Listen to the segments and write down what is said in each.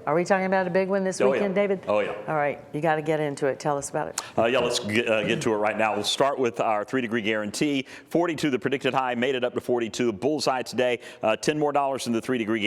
Are we talking about a big one this weekend, David? Oh, yeah. All right, you got to get into it. Tell us about it. Yeah, let's get to it right now. We'll start with our 3-degree guarantee. 42, the predicted high, made it up to 42. Bullseye today, $10 more in the 3-degree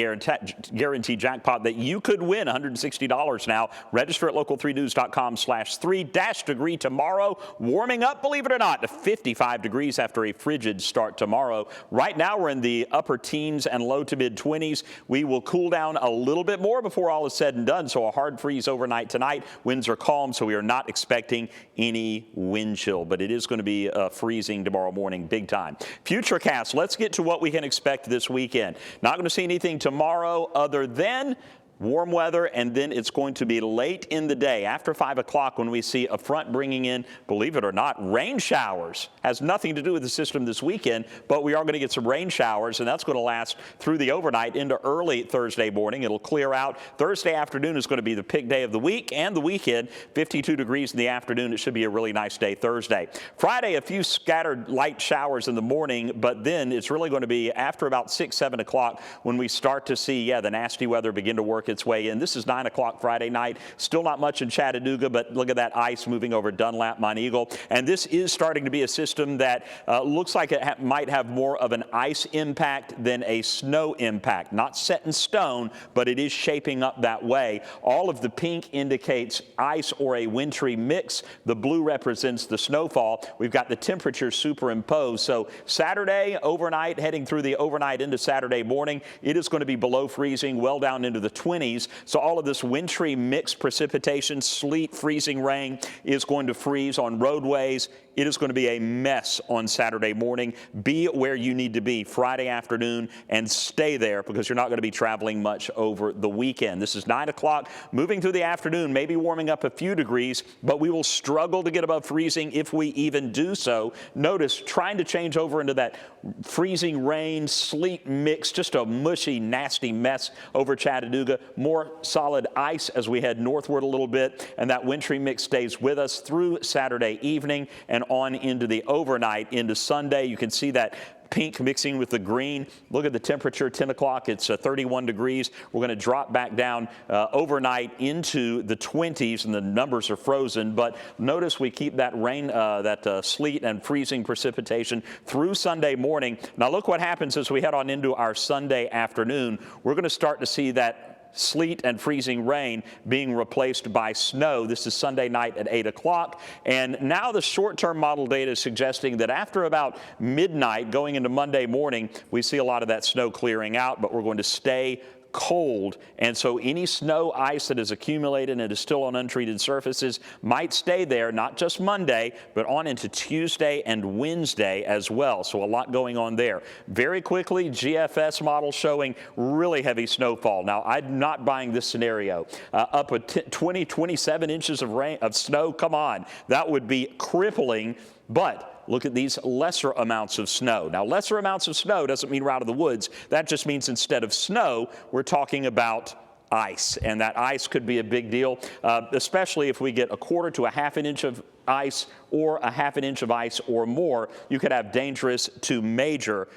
guarantee jackpot that you could win, $160 now. Register at local3news.com/3-degree tomorrow. Warming up, believe it or not, to 55 degrees after a frigid start tomorrow. Right now, we're in the upper teens and low to mid 20s. We will cool down a little bit more before all is said and done, so a hard freeze overnight tonight. Winds are calm, so we are not expecting any wind chill, but it is going to be freezing tomorrow morning, big time. Futurecast, let's get to what we can expect this weekend. Not going to see anything tomorrow other than warm weather, and then it's going to be late in the day, after 5 o'clock, when we see a front bringing in, believe it or not, rain showers. Has nothing to do with the system this weekend, but we are going to get some rain showers, and that's going to last through the overnight into early Thursday morning. It'll clear out. Thursday afternoon is going to be the peak day of the week and the weekend. 52 degrees in the afternoon. It should be a really nice day Thursday. Friday, a few scattered light showers in the morning, but then it's really going to be after about 6, 7 o'clock when we start to see, the nasty weather begin to work its way in. This is 9 o'clock Friday night. Still not much in Chattanooga, but look at that ice moving over Dunlap, Monteagle. And this is starting to be a system that looks like it might have more of an ice impact than a snow impact. Not set in stone, but it is shaping up that way. All of the pink indicates ice or a wintry mix. The blue represents the snowfall. We've got the temperature superimposed. So Saturday overnight, heading through the overnight into Saturday morning, it is going to be below freezing, well down into the 20s. So all of this wintry mixed precipitation, sleet, freezing rain is going to freeze on roadways. It is going to be a mess on Saturday morning. Be where you need to be Friday afternoon and stay there, because you're not going to be traveling much over the weekend. This is 9 o'clock, moving through the afternoon, maybe warming up a few degrees, but we will struggle to get above freezing if we even do so. Notice, trying to change over into that freezing rain, sleet mix, just a mushy, nasty mess over Chattanooga. More solid ice as we head northward a little bit, and that wintry mix stays with us through Saturday evening and on into the overnight into Sunday. You can see that pink mixing with the green. Look at the temperature, 10 o'clock, it's 31 degrees. We're going to drop back down overnight into the 20s, and the numbers are frozen. But notice we keep that rain, that sleet and freezing precipitation through Sunday morning. Now look what happens as we head on into our Sunday afternoon. We're going to start to see that sleet and freezing rain being replaced by snow. This is Sunday night at 8 o'clock. And now the short-term model data is suggesting that after about midnight going into Monday morning, we see a lot of that snow clearing out, but we're going to stay cold, and so any snow ice that is accumulated and is still on untreated surfaces might stay there, not just Monday, but on into Tuesday and Wednesday as well. So a lot going on there. Very quickly, GFS model showing really heavy snowfall. Now, I'm not buying this scenario. Up a 20, 27 inches of rain, of snow, come on. That would be crippling, but look at these lesser amounts of snow. Now, lesser amounts of snow doesn't mean we're out of the woods. That just means instead of snow, we're talking about ice, and that ice could be a big deal, especially if we get a quarter to a half an inch of ice or a half an inch of ice or more. You could have dangerous to major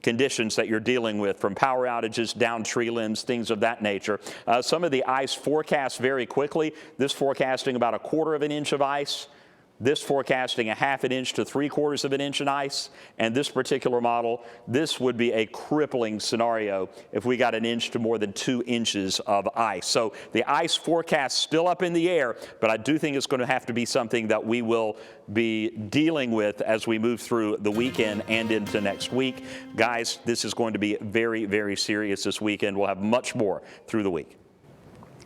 conditions that you're dealing with, from power outages, down tree limbs, things of that nature. Some of the ice forecasts very quickly. This forecasting about a quarter of an inch of ice. This forecasting a half an inch to 3/4 of an inch in ice. And this particular model, this would be a crippling scenario if we got an inch to more than 2 inches of ice. So the ice forecast still up in the air, but I do think it's going to have to be something that we will be dealing with as we move through the weekend and into next week. Guys, this is going to be very, very serious this weekend. We'll have much more through the week.